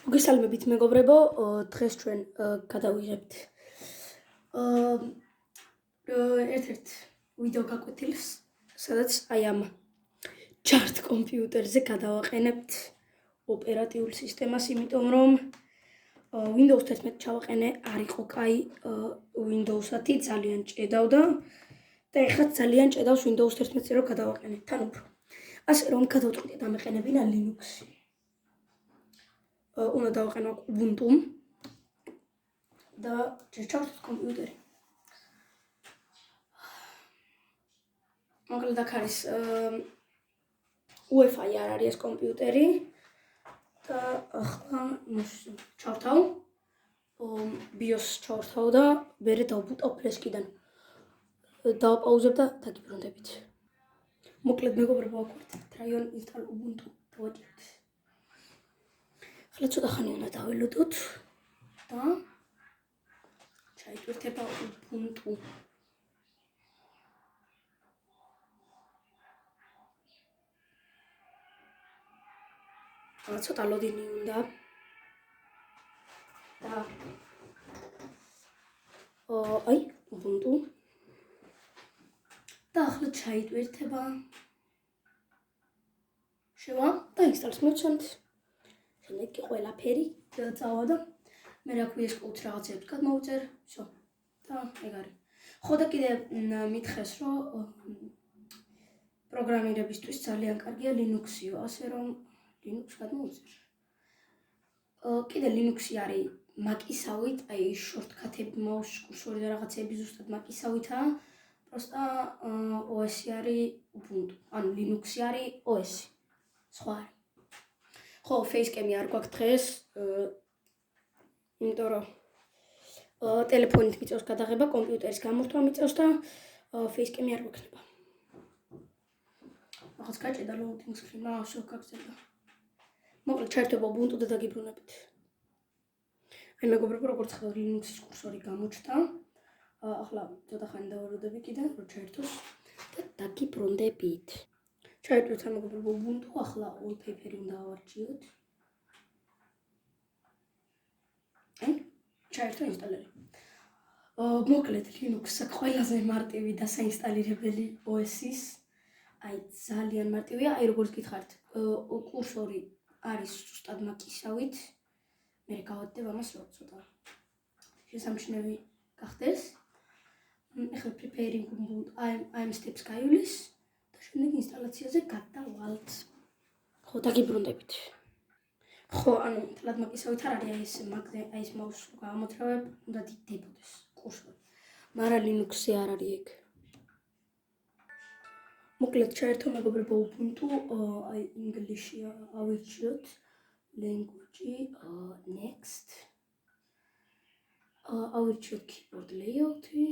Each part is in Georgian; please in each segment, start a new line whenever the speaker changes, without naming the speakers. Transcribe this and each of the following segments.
მოგესალმებით მეგობრებო, დღეს ჩვენ გადავიღებთ ერთ-ერთ ვიდეო გაკვეთილს, სადაც აი ამ ჯარდ კომპიუტერზე გადავაყენებთ ოპერატიული სისტემას, იმიტომ რომ Windows 11 ჩავაყენე არ იყო კაი, Windows-ათი ძალიან ჭედავდა და ეხლა ძალიან ჭედავს Windows 11-ზე რომ გადავაყენეთ, თან უფრო. ასე რომ გადავწყვიტე დამეყენებინა Linux-ი. უნდა დავაყენო Ubuntu და ჩავშოთ კომპიუტერი. მოკლედ აქ არის UEFI არ არის ეს კომპიუტერი და ახლა ჩავთავ BIOS ჩავთავ და მერე დავბუტავ ფლეშკიდან. დავაპაუზებ და დაგიბრუნდებით. მოკლედ მეგობრებო, აქ ვართ, Trayon install Ubuntu დავაჭიროთ. ახლა ცოტა ხანი უნდა დაველოდოთ და ჩაიტვირთება Ubuntu. ცოტა ლოდინი უნდა და აი Ubuntu და ახლა ჩაიტვირთება შევა და ინსტალს მოვცემთ. შემდეგ კი ყველაფერი წავა და მე რა ქვია ეს კოდს რაღაცებს გადმოვწერ, всё. და ეგ არის. ხო და კიდე მითხეს რომ პროგრამირებისთვის ძალიან კარგია Linux-იო, ასე რომ Linux გადმოვწერ. კიდე Linux-ი არის Mac-ისავით, აი შორტკათები, მაუს კურსორი და რაღაცები ზუსტად Mac-ისავითაა. Просто OS-ი არის Ubuntu. ანუ Linux-ი არის OS-ი. სხვა არის. ხო, Facecam-ი არ გვაქვს დღეს, იმიტომ რომ ტელეფონით მიწევს გადაღება, კომპიუტერის გამორთვა მიწევს და Facecam-ი არ გვექნება. რაღაც გაჭედა loading screen-მა, всё გაგზელდა. მოკლედ ჩაერთვება Ubuntu და დაგიბრუნებით. აი მეგობრებო, როგორც ხედავთ, Linux-ის კურსორი გამოჩნდა. ახლა ცოტა ხანი დავაროდები კიდე, რომ ჩაერთოს და დაგიბრუნდებით. ჩაერთვეთ მეგობრებო Ubuntu, ახლა wallpaper-ი უნდა ავარჩიოთ. აი, ჩაერთო ინსტალერი. მოკლედ Linux-ს ყველაზე მარტივი და საინსტალირებელი OS-ის. აი ძალიან მარტივია, აი როგორც გითხარით, კურსორი არის ზუსტად Mac-ისავით. მე გავადდებ ამას რომ ცოტა შესამჩნევი გახდეს. ახლა preparing Ubuntu I'm steps გაივლის და შემდეგ ინსტალაციაზე გადავალთ. ხო, დაგიბრუნდებით. ხო, ანუ თლად Mac-ისავით არ არის, აი ეს Mac-ზე აი ეს მაუსს გამომოთრავებ, უნდა დიდდებოდეს კურსორი. მაგრამ Linux-ზე არ არის ეგ. მოკლედ ჩაერთო მეგობრებო Ubuntu, აი English-ი ავირჩიოთ, language-ი, next. ავირჩიოთ keyboard layout-ი,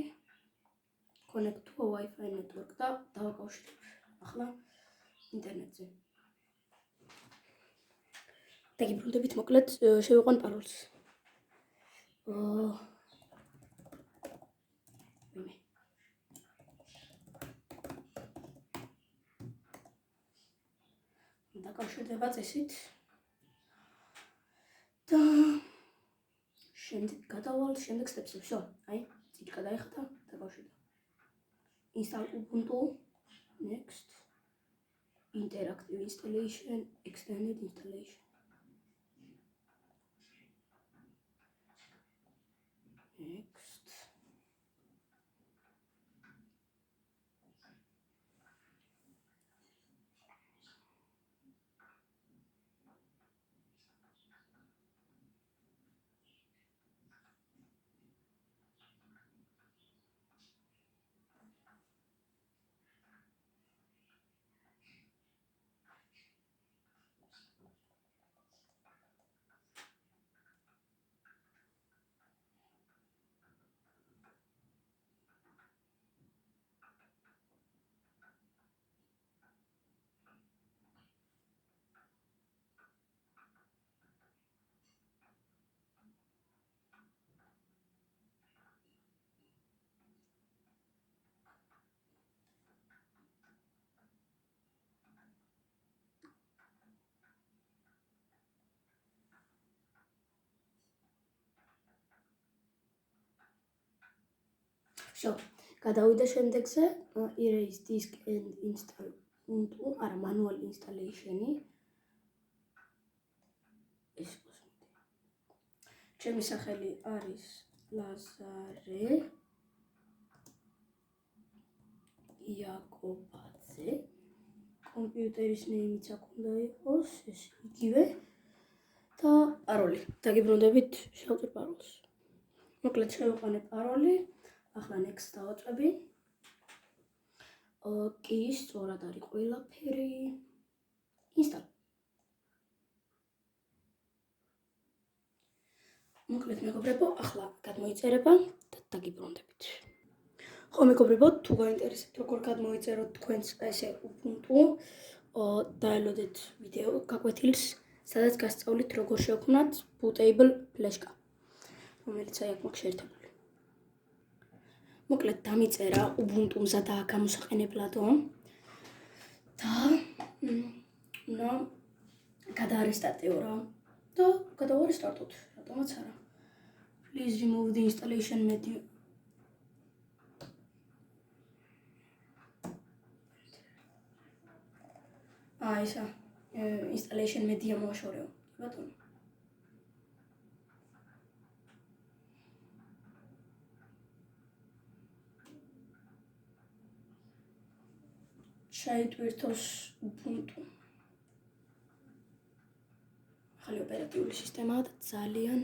connect to Wi-Fi network და დავაკავშირებ ახლა ინტერნეტზე. დაგიბრუნდებით, მოკლედ შევიყვან პაროლს. დაკავშირდება წესით და შემდეგ გადავალ შემდეგ სტეპსზე, всё. აი, წილი გადაიხდა, დაკავშირდა. Install Ubuntu, next. Interactive installation, extended installation. Next. Всё. გადავიდა შემდეგზე erase disk and install არა manual installation-ი ეს ჩემი სახელი არის ლაზარე იაკობაძე კომპიუტერის ნეიმიც აქ უნდა იყოს ეს იგივე და პაროლი დაგიბრუნდებით შევწერ პაროლს მოკლედ შევიყვანე პაროლი ახლა next დავაწვევი კი სწორად არის ყველაფერი install მოკლედ მეგობრებო ახლა გადმოიწერება და დაგიბრუნდებით ხო მეგობრებო თუ გაინტერესებთ როგორ გადმოიწეროთ თქვენს ესე Ubuntu დაელოდეთ ვიდეო გაკვეთილს სადაც გასწავლით როგორ შევქმნათ bootable ფლეშკა რომელიც აი აქ მაქვს შეერთებული მოკლედ დამიწერა Ubuntu-მსა და გამოსაყენებლადო და უნდა გადაარესტარტეო რა და გადავარესტარტოთ რატომაც არა please remove the installation media ისა installation media მოაშორეო ბატონო შეიტვირთოს Ubuntu ახალი ოპერატიული სისტემაა და ძალიან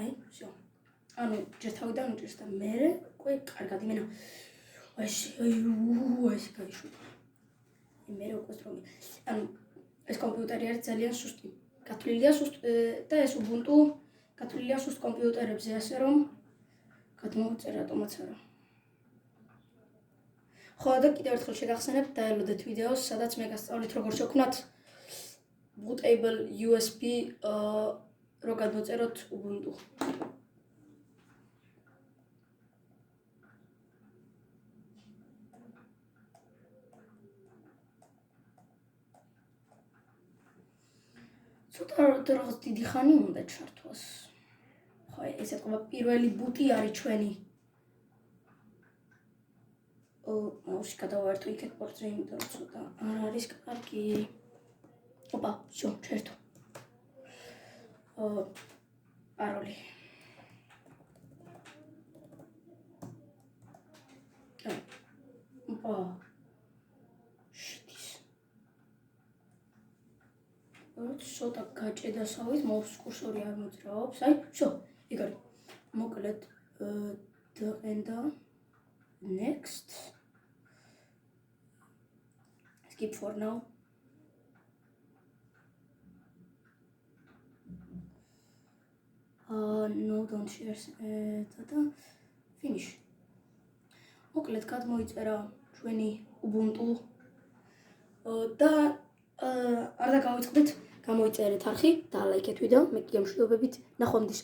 აი всё ანუ ჯერ თავიდან უჭირს და მერე უკვე კარგად იმენა ეს გაიშვება მერე უკვე სტრონგი ანუ ეს კომპიუტერი არის ძალიან სუსტი გათვლილია სუსტ და ეს Ubuntu გათვლილია სუსტ კომპიუტერებზე ასე რომ გადმოვიწერ რატომაც არა ხო და კიდევ ერთხელ შეგახსენებთ დაელოდეთ ვიდეოს სადაც მე გასწავლით როგორ შევქმნათ bootable USB რო გადმოწეროთ Ubuntu ცოტა რაღაც დიდი ხანი უნდა ჩართვას ხო ეს ეთქობა პირველი ბუტი არის ჩვენი მაუსი გადავაერთო იქეთ პორტზე იმიტომ რომ ცოტა არ არის კარგი ოპა всё ჩერთო პაროლი ოპა ცოტა გაჭედასავით მაუს კურსორი არ მოძრაობს აი всё ეგ არის მოკლედ და next skip for now no don't share და finish მოკლედ გადმოიწერა ჩვენი Ubuntu და არ დაგავიწყდეთ გამოიწერეთ არხი და ლაიქეთ ვიდეო მე კი ამ მშვიდობებით ნახვამდის